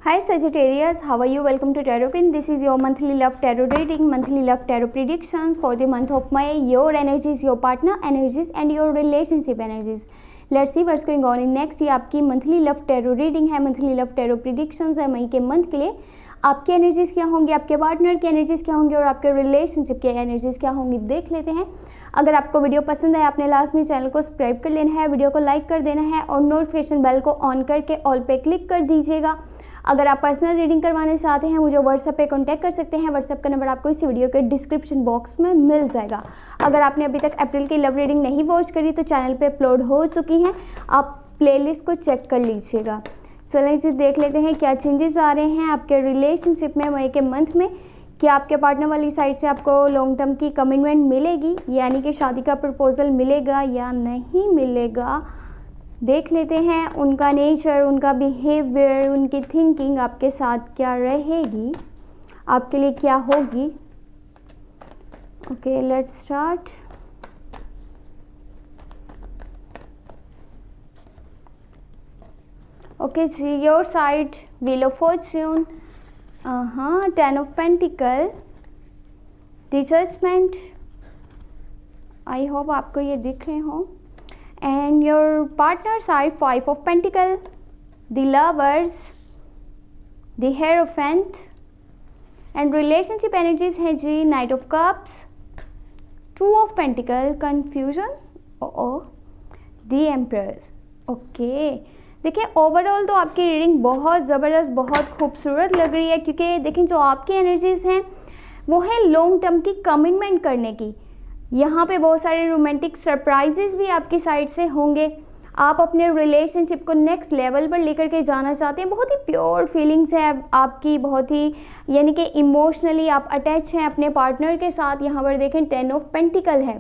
Hi Sagittarius, how are you? Welcome to Tarot Pin. This is your monthly love tarot reading, monthly love tarot predictions for the month of May. Your energies, your partner energies and your relationship energies. Let's see what's going on in next. ये आपकी monthly love tarot reading है, monthly love tarot predictions है मई के month के लिए। आपकी energies क्या होंगी, आपके पार्टनर की एनर्जीज क्या होंगी और आपके रिलेशनशिप की एनर्जीज क्या होंगी, देख लेते हैं। अगर आपको वीडियो पसंद है, आपने लास्ट में चैनल को सब्सक्राइब कर लेना है, वीडियो को लाइक कर देना है और नोटिफिकेशन बेल को ऑन करके ऑल पे क्लिक कर दीजिएगा। अगर आप पर्सनल रीडिंग करवाना चाहते हैं मुझे व्हाट्सएप पे कांटेक्ट कर सकते हैं। व्हाट्सएप का नंबर आपको इस वीडियो के डिस्क्रिप्शन बॉक्स में मिल जाएगा। अगर आपने अभी तक अप्रैल की लव रीडिंग नहीं वॉच करी तो चैनल पे अपलोड हो चुकी हैं, आप प्लेलिस्ट को चेक कर लीजिएगा। चलिए जी देख लेते हैं क्या चेंजेस आ रहे हैं आपके रिलेशनशिप में मई के मंथ में। क्या आपके पार्टनर वाली साइड से आपको लॉन्ग टर्म की कमिटमेंट मिलेगी, यानी कि शादी का प्रपोजल मिलेगा या नहीं मिलेगा, देख लेते हैं। उनका नेचर, उनका बिहेवियर, उनकी थिंकिंग आपके साथ क्या रहेगी, आपके लिए क्या होगी। Okay let's start. ओके जी, your side wheel of fortune, ten of pentacle, the judgement. I hope आपको ये दिख रहे हो। And your partner side, five of pentacle, the lovers, the hierophant, and relationship energies है जी knight of cups, two of pentacle, confusion, the empress। Okay देखिए overall तो आपकी reading बहुत ज़बरदस्त, बहुत खूबसूरत लग रही है, क्योंकि देखें जो आपकी एनर्जीज हैं वो है लॉन्ग टर्म की कमिटमेंट करने की। यहाँ पे बहुत सारे रोमांटिक सरप्राइजेस भी आपकी साइड से होंगे। आप अपने रिलेशनशिप को नेक्स्ट लेवल पर लेकर के जाना चाहते हैं। बहुत ही प्योर फीलिंग्स है आपकी, बहुत ही यानी कि इमोशनली आप अटैच हैं अपने पार्टनर के साथ। यहाँ पर देखें टेन ऑफ पेंटिकल है,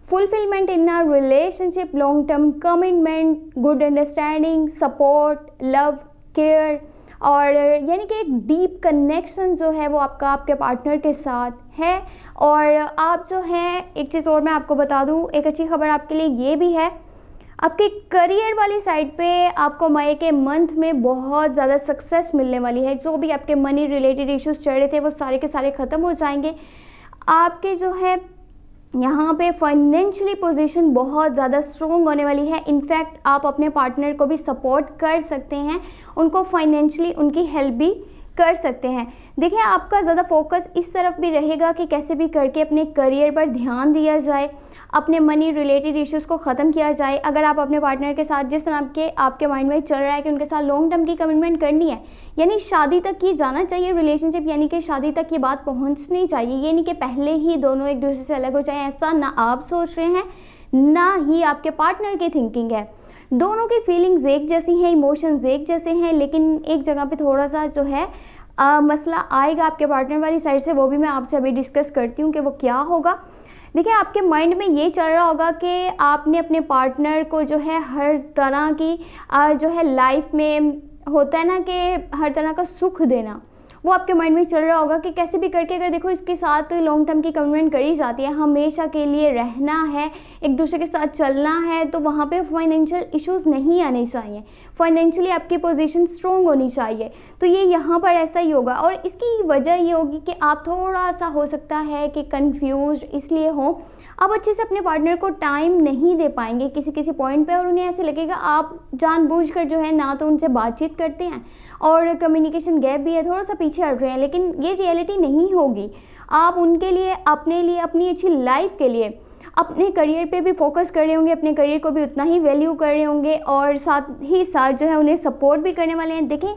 fulfilment in a relationship, long term commitment, good understanding, support, love, care और यानी कि एक डीप कनेक्शन जो है वो आपका आपके पार्टनर के साथ है। और आप जो हैं, एक चीज़ और मैं आपको बता दूं, एक अच्छी खबर आपके लिए ये भी है, आपके करियर वाली साइड पे आपको मई के मंथ में बहुत ज़्यादा सक्सेस मिलने वाली है। जो भी आपके मनी रिलेटेड इश्यूज चल रहे थे वो सारे के सारे ख़त्म हो जाएंगे। आपके जो है यहाँ पे फाइनेंशियली पोजीशन बहुत ज़्यादा स्ट्रॉन्ग होने वाली है। इनफैक्ट आप अपने पार्टनर को भी सपोर्ट कर सकते हैं, उनको फाइनेंशियली उनकी हेल्प भी कर सकते हैं। देखिए आपका ज़्यादा फोकस इस तरफ भी रहेगा कि कैसे भी करके अपने करियर पर ध्यान दिया जाए, अपने मनी रिलेटेड इश्यूज़ को ख़त्म किया जाए। अगर आप अपने पार्टनर के साथ जिस तरह आपके माइंड में चल रहा है कि उनके साथ लॉन्ग टर्म की कमिटमेंट करनी है, यानी शादी तक की जाना चाहिए रिलेशनशिप, यानी कि शादी तक की बात पहुंचनी चाहिए, ये नहीं कि पहले ही दोनों एक दूसरे से अलग हो जाएं। ऐसा ना आप सोच रहे हैं ना ही आपके पार्टनर की थिंकिंग है। दोनों की फीलिंग्स एक जैसी हैं, इमोशंस एक जैसे हैं, लेकिन एक जगह पे थोड़ा सा जो है मसला आएगा आपके पार्टनर वाली साइड से। वो भी मैं आपसे अभी डिस्कस करती हूँ कि वो क्या होगा। देखिए आपके माइंड में ये चल रहा होगा कि आपने अपने पार्टनर को जो है हर तरह की जो है लाइफ में होता है ना कि हर तरह का सुख देना, वो आपके माइंड में चल रहा होगा कि कैसे भी करके अगर देखो इसके साथ लॉन्ग टर्म की कमिटमेंट करी जाती है, हमेशा के लिए रहना है, एक दूसरे के साथ चलना है, तो वहाँ पे फाइनेंशियल इश्यूज नहीं आने चाहिए, फाइनेंशियली आपकी पोजीशन स्ट्रॉन्ग होनी चाहिए। तो ये यहाँ पर ऐसा ही होगा और इसकी वजह ये होगी कि आप थोड़ा सा हो सकता है कि कंफ्यूज इसलिए हो, आप अच्छे से अपने पार्टनर को टाइम नहीं दे पाएंगे किसी किसी पॉइंट पे, और उन्हें ऐसे लगेगा आप जानबूझकर जो है ना तो उनसे बातचीत करते हैं और कम्युनिकेशन गैप भी है, थोड़ा सा पीछे हट रहे हैं, लेकिन ये रियलिटी नहीं होगी। आप उनके लिए, अपने लिए, अपनी अच्छी लाइफ के लिए अपने करियर पे भी फोकस कर रहे होंगे, अपने करियर को भी उतना ही वैल्यू कर रहे होंगे और साथ ही साथ जो है उन्हें सपोर्ट भी करने वाले हैं। देखें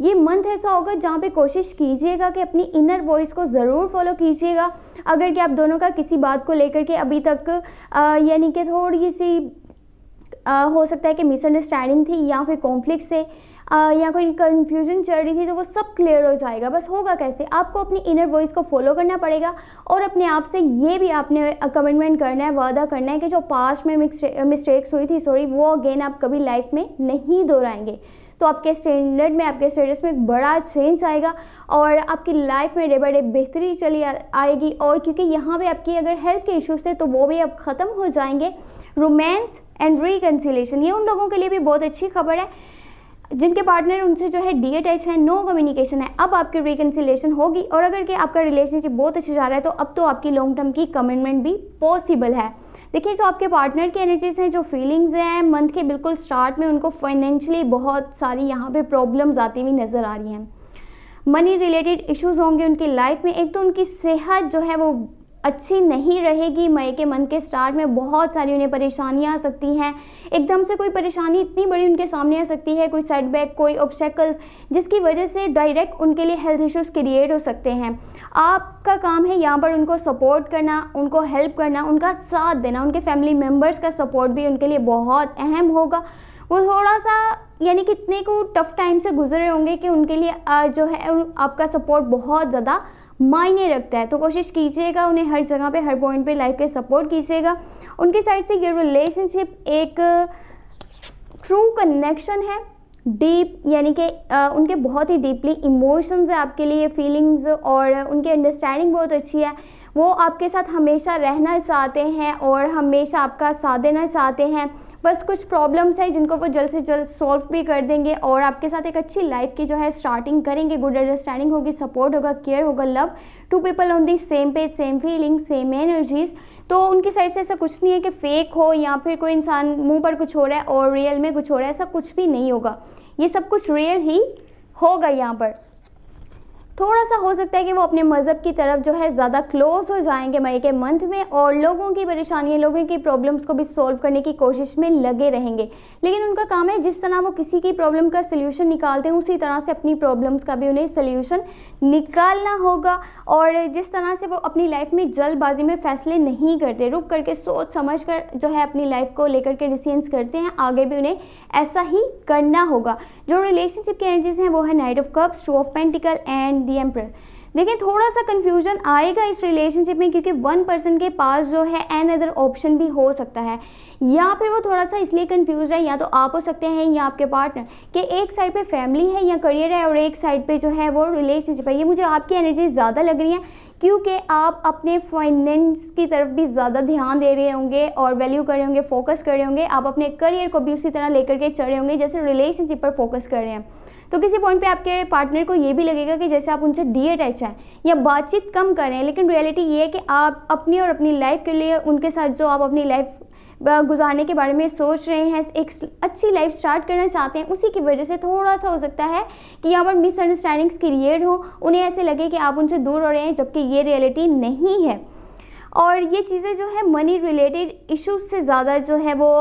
ये मंथ ऐसा होगा जहाँ पे कोशिश कीजिएगा कि अपनी इनर वॉइस को ज़रूर फॉलो कीजिएगा। अगर कि आप दोनों का किसी बात को लेकर के अभी तक यानी कि थोड़ी सी हो सकता है कि मिसअंडरस्टैंडिंग थी या फिर कॉन्फ्लिक्ट से या कोई कन्फ्यूजन चल रही थी, तो वो सब क्लियर हो जाएगा। बस होगा कैसे, आपको अपनी इनर वॉइस को फॉलो करना पड़ेगा और अपने आप से ये भी आपने कमिटमेंट करना है, वादा करना है कि जो पास्ट में मिस्टेक्स हुई थी वो अगेन आप कभी लाइफ में नहीं दोहराएंगे। तो आपके स्टैंडर्ड में, आपके स्टेटस में एक बड़ा चेंज आएगा और आपकी लाइफ में डे बाय डे बेहतरी चली आएगी। और क्योंकि यहाँ पे आपकी अगर हेल्थ के इश्यूज थे तो वो भी अब ख़त्म हो जाएंगे। रोमांस एंड रिकन्सिलेशन, ये उन लोगों के लिए भी बहुत अच्छी खबर है जिनके पार्टनर उनसे जो है डीअटैच है, नो कम्युनिकेशन है, अब आपकी रिकन्सिलेशन होगी। और अगर कि आपका रिलेशनशिप बहुत अच्छा जा रहा है तो अब तो आपकी लॉन्ग टर्म की कमिटमेंट भी पॉसिबल है। देखिए, जो आपके पार्टनर की एनर्जीज हैं, जो फीलिंग्स हैं, मंथ के बिल्कुल स्टार्ट में उनको फाइनेंशियली बहुत सारी यहाँ पे प्रॉब्लम्स आती हुई नज़र आ रही हैं। मनी रिलेटेड इश्यूज होंगे उनकी लाइफ में। एक तो उनकी सेहत जो है वो अच्छी नहीं रहेगी। मई के मंथ के स्टार्ट में बहुत सारी उन्हें परेशानियां आ सकती हैं। एकदम से कोई परेशानी इतनी बड़ी उनके सामने आ सकती है, कोई सेटबैक, कोई ऑब्स्टेकल्स, जिसकी वजह से डायरेक्ट उनके लिए हेल्थ इश्यूज क्रिएट हो सकते हैं। आपका काम है यहाँ पर उनको सपोर्ट करना, उनको हेल्प करना, उनका साथ देना। उनके फैमिली मेम्बर्स का सपोर्ट भी उनके लिए बहुत अहम होगा। वो थोड़ा सा यानी कि इतने को टफ टाइम से गुजरे होंगे कि उनके लिए जो है आपका सपोर्ट बहुत ज़्यादा मायने रखता है। तो कोशिश कीजिएगा उन्हें हर जगह पे, हर पॉइंट पे लाइफ के सपोर्ट कीजिएगा। उनकी साइड से ये रिलेशनशिप एक ट्रू कनेक्शन है, डीप, यानी कि उनके बहुत ही डीपली इमोशंस है आपके लिए, फीलिंग्स, और उनकी अंडरस्टैंडिंग बहुत अच्छी है। वो आपके साथ हमेशा रहना चाहते हैं और हमेशा आपका साथ देना चाहते हैं। बस कुछ प्रॉब्लम्स है जिनको वो जल्द से जल्द सॉल्व भी कर देंगे और आपके साथ एक अच्छी लाइफ की जो है स्टार्टिंग करेंगे। गुड अंडरस्टैंडिंग होगी, सपोर्ट होगा, केयर होगा, love, to people on the same page, same feeling, same energies. तो उनकी साइड से ऐसा कुछ नहीं है कि फेक हो या फिर कोई इंसान मुंह पर कुछ हो रहा है और रियल में कुछ हो रहा है, ऐसा कुछ भी नहीं होगा। ये सब कुछ रियल ही होगा। यहाँ पर थोड़ा सा हो सकता है कि वो अपने मज़हब की तरफ जो है ज़्यादा क्लोज हो जाएंगे मई के मंथ में और लोगों की परेशानियाँ, लोगों की प्रॉब्लम्स को भी सॉल्व करने की कोशिश में लगे रहेंगे। लेकिन उनका काम है जिस तरह वो किसी की प्रॉब्लम का सल्यूशन निकालते हैं उसी तरह से अपनी प्रॉब्लम्स का भी उन्हें सल्यूशन निकालना होगा। और जिस तरह से वो अपनी लाइफ में जल्दबाजी में फैसले नहीं करते, रुक करके सोच समझ कर जो है अपनी लाइफ को लेकर के डिसीजंस करते हैं, आगे भी उन्हें ऐसा ही करना होगा। जो रिलेशनशिप की एनर्जीज हैं वो है night of cups, two of pentacle and the empress. देखिए, थोड़ा सा कंफ्यूजन आएगा इस रिलेशनशिप में क्योंकि वन पर्सन के पास जो है एन अदर ऑप्शन भी हो सकता है, या फिर वो थोड़ा सा इसलिए कंफ्यूज है, या तो आप हो सकते हैं या आपके पार्टनर, कि एक साइड पे फैमिली है या करियर है और एक साइड पे जो है वो रिलेशनशिप है। ये मुझे आपकी एनर्जी ज़्यादा लग रही है क्योंकि आप अपने फाइनेंस की तरफ भी ज़्यादा ध्यान दे रहे होंगे और वैल्यू कर रहे होंगे, फोकस कर रहे होंगे। आप अपने करियर को भी उसी तरह लेकर के चल रहे होंगे जैसे रिलेशनशिप पर फोकस कर रहे हैं। तो किसी पॉइंट पे आपके पार्टनर को ये भी लगेगा कि जैसे आप उनसे डीअटैच हैं या बातचीत कम कर रहे हैं, लेकिन रियलिटी ये है कि आप अपनी और अपनी लाइफ के लिए उनके साथ जो आप अपनी लाइफ गुजारने के बारे में सोच रहे हैं, एक अच्छी लाइफ स्टार्ट करना चाहते हैं, उसी की वजह से थोड़ा सा हो सकता है कि यहाँ पर मिसअंडरस्टैंडिंग्स क्रिएट हो, उन्हें ऐसे लगे कि आप उनसे दूर हो रहे हैं, जबकि ये रियलिटी नहीं है। और ये चीज़ें जो है मनी रिलेटेड इश्यूज से ज़्यादा जो है वो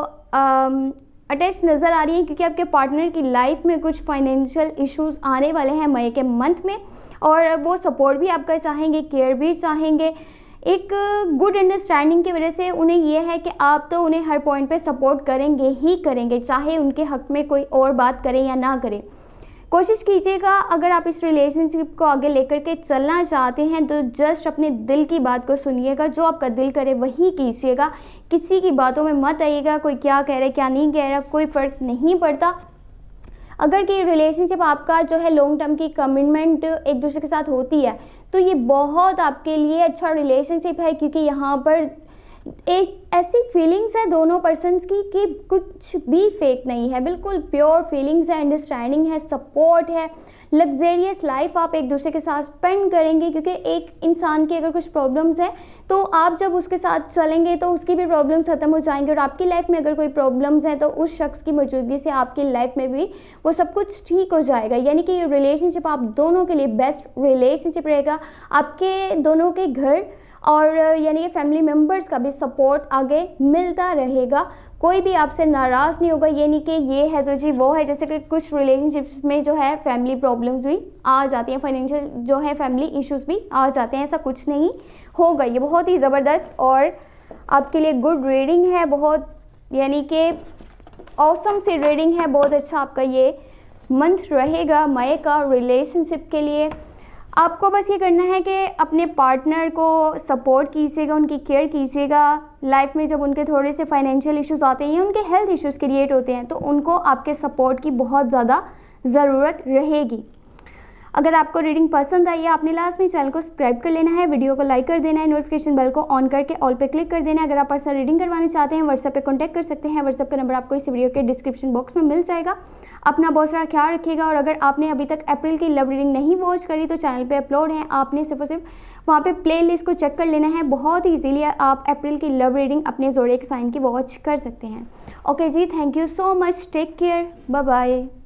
अटैच नज़र आ रही हैं क्योंकि आपके पार्टनर की लाइफ में कुछ फाइनेंशियल इश्यूज आने वाले हैं मई के मंथ में और वो सपोर्ट भी आपका चाहेंगे, केयर भी चाहेंगे। एक गुड अंडरस्टैंडिंग की वजह से उन्हें यह है कि आप तो उन्हें हर पॉइंट पे सपोर्ट करेंगे ही करेंगे, चाहे उनके हक में कोई और बात करें या ना करें। कोशिश कीजिएगा अगर आप इस रिलेशनशिप को आगे लेकर के चलना चाहते हैं तो जस्ट अपने दिल की बात को सुनिएगा, जो आपका दिल करे वही कीजिएगा। किसी की बातों में मत आइएगा, कोई क्या कह रहा है क्या नहीं कह रहा, कोई फ़र्क नहीं पड़ता। अगर कि रिलेशनशिप आपका जो है लॉन्ग टर्म की कमिटमेंट एक दूसरे के साथ होती है तो ये बहुत आपके लिए अच्छा रिलेशनशिप है क्योंकि यहाँ पर एक ऐसी फीलिंग्स है दोनों पर्सन्स की कि कुछ भी फेक नहीं है, बिल्कुल प्योर फीलिंग्स है, अंडरस्टैंडिंग है, सपोर्ट है, लग्जेरियस लाइफ आप एक दूसरे के साथ स्पेंड करेंगे क्योंकि एक इंसान की अगर कुछ प्रॉब्लम्स है तो आप जब उसके साथ चलेंगे तो उसकी भी प्रॉब्लम्स ख़त्म हो जाएंगे और आपकी लाइफ में अगर कोई प्रॉब्लम्स है तो उस शख्स की मौजूदगी से आपकी लाइफ में भी वो सब कुछ ठीक हो जाएगा। यानी कि रिलेशनशिप आप दोनों के लिए बेस्ट रिलेशनशिप रहेगा। आपके दोनों के घर और यानी कि फैमिली मेम्बर्स का भी सपोर्ट आगे मिलता रहेगा, कोई भी आपसे नाराज़ नहीं होगा। ये नहीं कि ये है तो जी वो है, जैसे कि कुछ रिलेशनशिप्स में जो है फैमिली प्रॉब्लम्स भी आ जाती हैं, फाइनेंशियल जो है फैमिली इश्यूज भी आ जाते हैं, ऐसा कुछ नहीं होगा। ये बहुत ही ज़बरदस्त और आपके लिए गुड रीडिंग है, बहुत यानी कि ऑसम सी रीडिंग है, बहुत अच्छा आपका ये मंथ रहेगा मई का रिलेशनशिप के लिए। आपको बस ये करना है कि अपने पार्टनर को सपोर्ट कीजिएगा, उनकी केयर कीजिएगा। लाइफ में जब उनके थोड़े से फाइनेंशियल इश्यूज आते हैं या उनके हेल्थ इश्यूज क्रिएट होते हैं तो उनको आपके सपोर्ट की बहुत ज़्यादा ज़रूरत रहेगी। अगर आपको रीडिंग पसंद आई है, आपने लास्ट में चैनल को सब्सक्राइब कर लेना है, वीडियो को लाइक कर देना है, नोटिफिकेशन बेल को ऑन करके ऑल पे क्लिक कर देना है। अगर आप पर्सनल रीडिंग करवाना चाहते हैं व्हाट्सएप पे कॉन्टैक्ट कर सकते हैं। व्हाट्सएप का नंबर आपको इस वीडियो के डिस्क्रिप्शन बॉक्स में मिल जाएगा। अपना बहुत सारा ख्याल रखिएगा। और अगर आपने अभी तक अप्रैल की लव रीडिंग नहीं वॉच करी तो चैनल पे अपलोड है, आपने सिर्फ और सिर्फ वहाँ पे प्लेलिस्ट को चेक कर लेना है। बहुत ईजीली आप अप्रैल की लव रीडिंग अपने ज़ोडिएक साइन की वॉच कर सकते हैं। ओके जी, thank you so much, take care, bye bye.